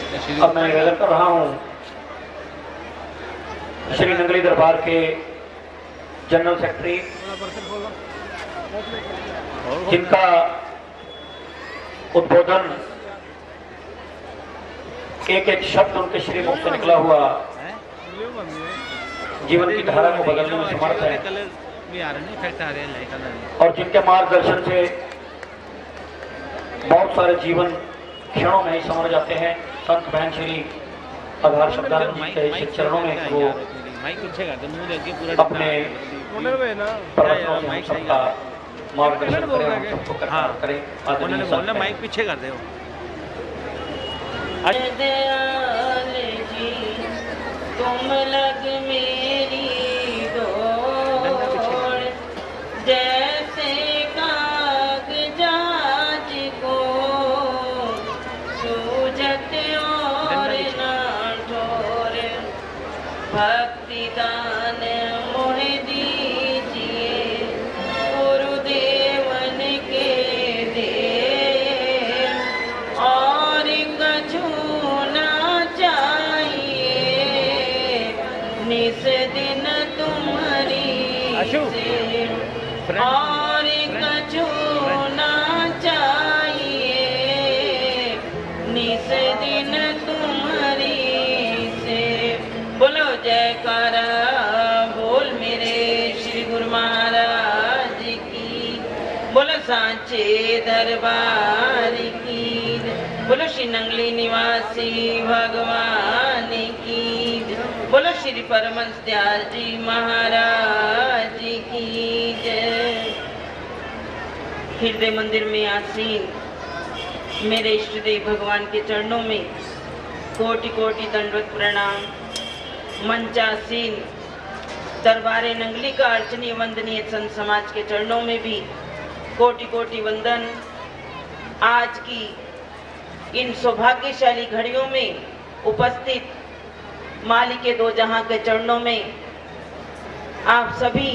अब मैं निवेदन कर रहा हूँ श्री नंगली दरबार के जनरल सेक्रेटरी, जिनका उद्बोधन एक एक शब्द उनके श्री मुख से निकला हुआ जीवन की धारा को बदलने में समर्थ है, और जिनके मार्गदर्शन से बहुत सारे जीवन क्षणों में ही समझ जाते हैं। संत बहन श्री आधार शब्दानंद जी के चरणों में वो अपने प्रवचनों से हम सबका मार्गदर्शन करें, सबको करें। माइक पीछे कर दे। दयाल जी तुम लग मेरी दौड़, जैसे कागजाज को सूझत और ना ठोर, भक्ति दान मोह दीजिए गुरुदेवन के दे, और कछु ना चाहिए निस दिन तुम्हारी से, और कछु ना चाहिए निस दिन तुम्हारी से। बोलो जयकारा बोल मेरे श्री गुरु महाराज की, बोलो सांचे दरबार की, बोलो श्री नंगली निवासी भगवान की, बोलो श्री परमहंस दयाल जी महाराज की जय। हृदय मंदिर में आसीन मेरे इष्ट देव भगवान के चरणों में कोटि कोटि दंडवत प्रणाम। मंचासीन दरबारे नंगली का अर्चनीय वंदनीय संत समाज के चरणों में भी कोटि कोटि वंदन। आज की इन सौभाग्यशाली घड़ियों में उपस्थित मालिक के दो जहां के चरणों में आप सभी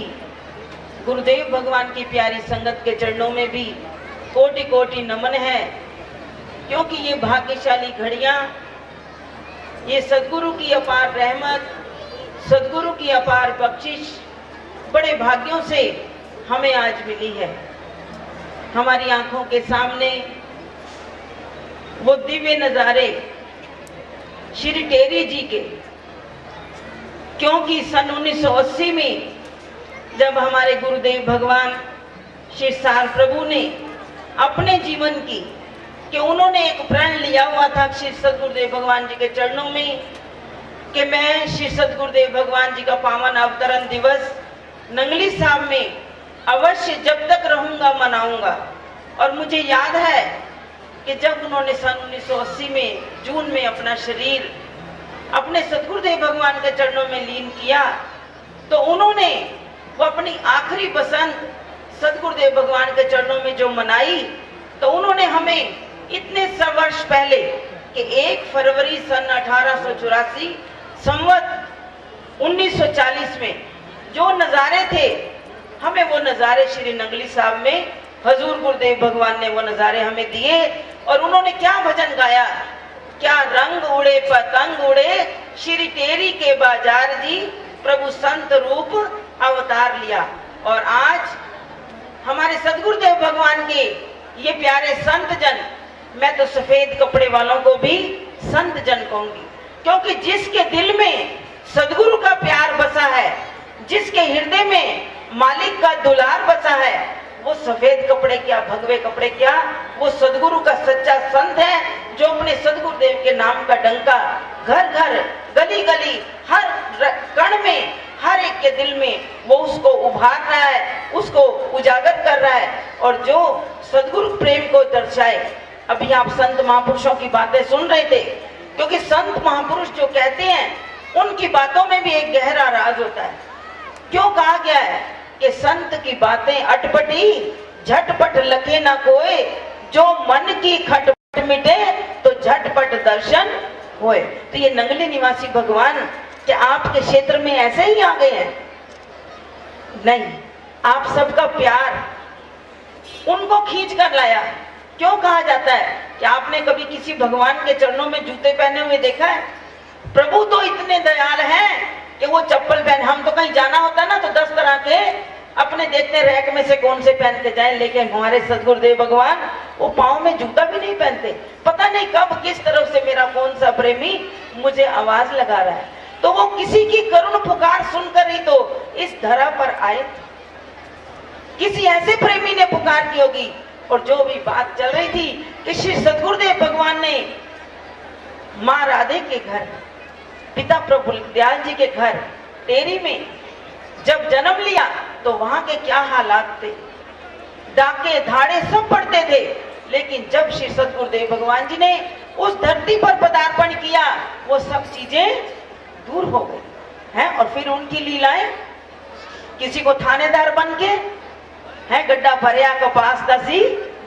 गुरुदेव भगवान की प्यारी संगत के चरणों में भी कोटि कोटि नमन है, क्योंकि ये भाग्यशाली घड़ियां, ये सदगुरु की अपार रहमत, सदगुरु की अपार बख्शिश बड़े भाग्यों से हमें आज मिली है। हमारी आंखों के सामने वो दिव्य नजारे श्री टेरी जी के, क्योंकि सन 1980 में जब हमारे गुरुदेव भगवान श्री सार प्रभु ने अपने जीवन की कि उन्होंने एक प्रण लिया हुआ था श्री सदगुरुदेव भगवान जी के चरणों में कि मैं श्री सदगुरुदेव भगवान जी का पावन अवतरण दिवस नंगली साहब में अवश्य जब तक रहूंगा मनाऊंगा। और मुझे याद है कि जब उन्होंने सन 1980 में जून में अपना शरीर अपने सदगुरुदेव भगवान के चरणों में लीन किया, तो उन्होंने वो अपनी आखिरी बसंत सदगुरुदेव भगवान के चरणों में जो मनाई, तो उन्होंने हमें इतने वर्ष पहले कि 1 फरवरी सन 1884 संवत 1940 में जो नज़ारे थे, हमें वो नज़ारे श्री नंगली साहब में हजूर गुरुदेव भगवान ने वो नज़ारे हमें दिए। और उन्होंने क्या भजन गाया, क्या रंग उड़े पतंग उड़े श्री टेरी के बाजार जी, प्रभु संत रूप अवतार लिया। और आज हमारे सदगुरुदेव भगवान के ये प्यारे संत जन, मैं तो सफेद कपड़े वालों को भी संत जन कहूंगी, क्योंकि जिसके दिल में सदगुरु का प्यार बसा है, जिसके हृदय में मालिक का दुलार बसा है, वो सफेद कपड़े क्या, भगवे कपड़े क्या, वो सदगुरु का सच्चा संत है, जो अपने सदगुरुदेव के नाम का डंका घर घर गली गली हर कण में हर एक के दिल में वो उसको उभार रहा है, उसको उजागर कर रहा है, और जो सदगुरु प्रेम को दर्शाए। अभी आप संत महापुरुषों की बातें सुन रहे थे, क्योंकि संत महापुरुष जो कहते हैं उनकी बातों में भी एक गहरा राज होता है। क्यों कहा गया है कि संत की बातें अटपटी, झटपट लखे ना कोई, जो मन की खटपट मिटे तो झटपट दर्शन होए। तो ये नंगली निवासी भगवान क्या आपके क्षेत्र में ऐसे ही आ गए हैं? नहीं, आप सबका प्यार उनको खींच कर लाया, क्यों कहा जाता है कि आपने कभी किसी भगवान के चरणों में जूते पहने हुए देखा है? प्रभु तो इतने दयाल हैं कि वो चप्पल पहन, हम तो कहीं जाना होता ना तो 10 तरह के अपने देखते रैक में से कौन से पहन के जाए, लेकिन हमारे सदगुरुदेव भगवान वो पाँव में जूता भी नहीं पहनते। पता नहीं कब किस तरफ से मेरा कौन सा प्रेमी मुझे आवाज लगा रहा है, तो वो किसी की करुण पुकार सुनकर ही तो इस धरा पर आए। किसी ऐसे प्रेमी ने पुकार की होगी। और जो भी बात चल रही थी कि श्री सदगुरुदेव भगवान ने माँ राधे के घर, पिता प्रभु दयाल जी के घर टेरी में जब जन्म लिया तो वहां के क्या हालात थे, डाके धाड़े सब पड़ते थे। लेकिन जब श्री सदगुरुदेव भगवान जी ने उस धरती पर पदार्पण किया, वो सब चीजें दूर हो गई हैं। और फिर उनकी लीलाएं, किसी को थानेदार बन के है गड्ढा भरिया कपास दसी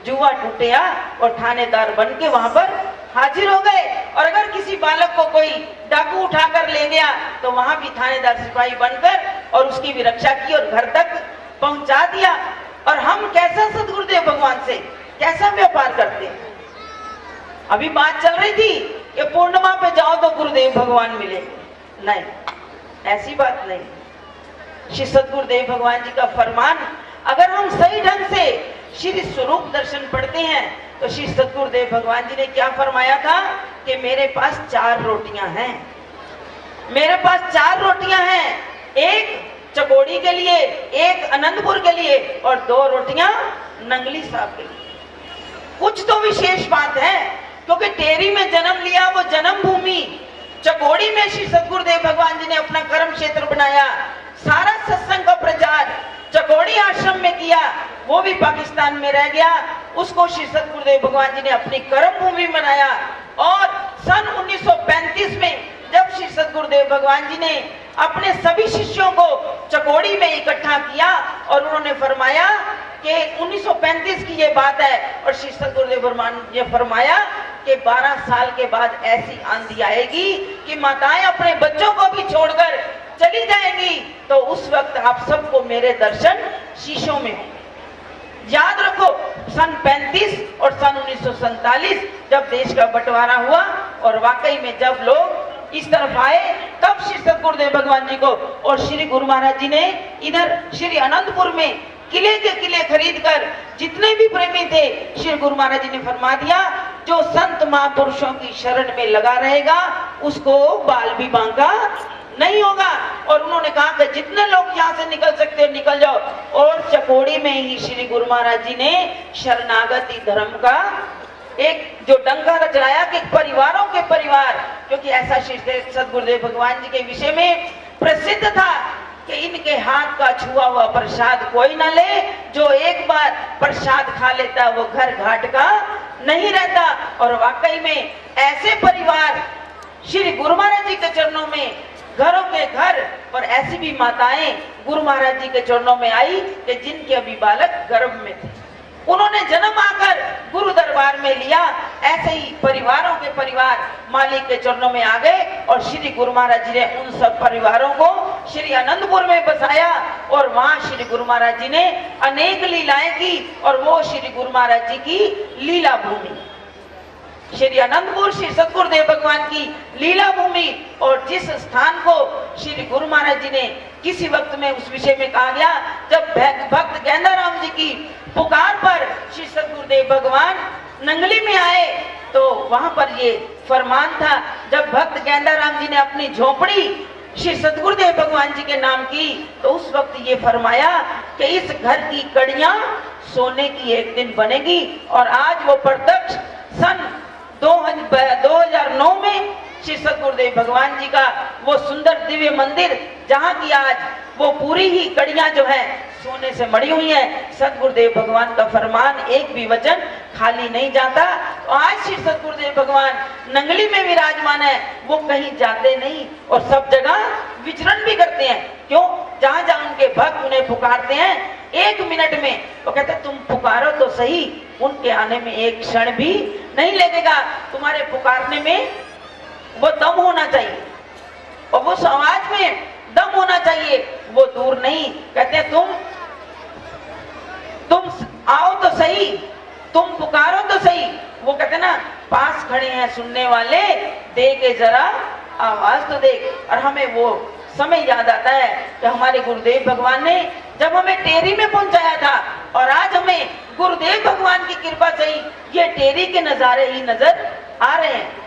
जुआ टूटिया, और थानेदार बन के वहां पर हाजिर हो गए। और अगर किसी बालक को कोई डाकू उठाकर ले गया तो वहां भी थानेदार सिपाही बनकर और उसकी भी रक्षा की और घर तक पहुंचा दिया। और हम कैसा सदगुरुदेव भगवान से कैसा व्यापार करते हैं। अभी बात चल रही थी कि पूर्णिमा पे जाओ तो गुरुदेव भगवान मिले, नहीं, ऐसी बात नहीं। श्री सदगुरुदेव भगवान जी का फरमान अगर हम सही ढंग से श्री स्वरूप दर्शन पढ़ते हैं तो श्री सदगुरुदेव भगवान जी ने क्या फरमाया था कि मेरे पास 4 रोटियां हैं, मेरे पास 4 रोटियां हैं, एक चकोड़ी के लिए, एक अनंतपुर के लिए और 2 रोटियां नंगली साहब के लिए। कुछ तो विशेष बात है, क्योंकि टेरी में जन्म लिया, वो जन्म भूमि, चकोड़ी में श्री सदगुरुदेव भगवान जी ने अपना कर्म क्षेत्र बनाया, सारा सत्संग का प्रचार चकोड़ी आश्रम में किया, वो भी पाकिस्तान में रह गया, उसको श्री सदगुरुदेव भगवान जी ने अपनी कर्म भूमि बनाया। और सन 1935 में जब श्री सदगुरुदेव भगवान जी ने अपने सभी शिष्यों को चकोड़ी में इकट्ठा किया और उन्होंने फरमाया कि 1935 की ये बात है, और श्री सदगुरुदेव भगवान ने फरमाया कि 12 साल के बाद ऐसी आंधी आएगी कि माताएं अपने बच्चों को भी छोड़कर चली जाएंगी, तो उस वक्त आप सबको मेरे दर्शन शीशों में होंगे। याद रखो, सन 35 और सन 1947 जब देश का बंटवारा हुआ और वाकई में जब लोग इस तरफ आए, तब श्री सदगुरुदेव भगवान जी को और श्री गुरु महाराज जी ने इधर श्री अनंतपुर में किले के किले खरीद कर जितने भी प्रेमी थे, श्री गुरु महाराज जी ने फरमा दिया जो संत महापुरुषों की शरण में लगा रहेगा उसको बाल भी बांका नहीं होगा। और उन्होंने कहा कि जितने लोग यहाँ से निकल सकते हो निकल जाओ। और चकोड़ी में ही श्री गुरु महाराज जी ने शरणागति धर्म का एक जो डंका रचलाया कि परिवारों के परिवार, क्योंकि ऐसा श्री सदगुरुदेव भगवान जी के विषय में प्रसिद्ध था कि इनके हाथ का छुआ हुआ प्रसाद कोई ना ले, जो एक बार प्रसाद खा लेता वो घर घाट का नहीं रहता। और वाकई में ऐसे परिवार श्री गुरु महाराज जी के चरणों में घरों के घर, और ऐसी भी माताएं गुरु महाराज जी के चरणों में आई कि जिनके अभी बालक गर्भ में थे, उन्होंने जन्म आकर गुरु दरबार में लिया। ऐसे ही परिवारों के परिवार मालिक के चरणों में आ गए और श्री गुरु महाराज जी ने उन सब परिवारों को श्री अनंतपुर में बसाया और वहां श्री गुरु महाराज जी ने अनेक लीलाएं की। और वो श्री गुरु महाराज जी की लीला भूमि श्री अनंतपुर श्री सदगुरुदेव भगवान की लीला भूमि, और जिस स्थान को श्री गुरु महाराज जी ने किसी वक्त में उस विषय में कहा गया, जब भक्त गेंदाराम जी की पुकार पर श्री सदगुरुदेव भगवान नंगली में आए तो वहां पर ये फरमान था, जब भक्त गेंदाराम जी ने अपनी झोपड़ी श्री सदगुरुदेव भगवान जी के नाम की तो उस वक्त ये फरमाया कि इस घर की कड़ियां सोने की एक दिन बनेगी। और आज वो प्रत्यक्ष सन 2009 में श्री सदगुरुदेव भगवान जी का वो सुंदर दिव्य मंदिर, जहाँ की आज वो पूरी ही कड़ियां जो है सोने से मड़ी हुई है। सदगुरुदेव भगवान का फरमान एक भी वचन खाली नहीं जाता। तो आज श्री सदगुरुदेव भगवान नंगली में विराजमान है, वो कहीं जाते नहीं और सब जगह विचरण भी करते हैं। क्यों? जहाँ जहाँ उनके भक्त उन्हें पुकारते हैं, 1 मिनट में वो कहते हैं तुम पुकारो तो सही, उनके आने में एक क्षण भी नहीं लगेगा। तुम्हारे पुकारने में वो दम होना चाहिए और वो आवाज में दम होना चाहिए, वो दूर नहीं। कहते हैं तुम आओ तो सही, तुम पुकारो तो सही। वो कहते ना, पास खड़े हैं सुनने वाले, दे के जरा आवाज तो देख। और हमें वो समय याद आता है कि हमारे गुरुदेव भगवान ने जब हमें टेरी में पहुंचाया था, और आज हमें गुरुदेव भगवान की कृपा से ही ये टेरी के नजारे ही नजर आ रहे हैं।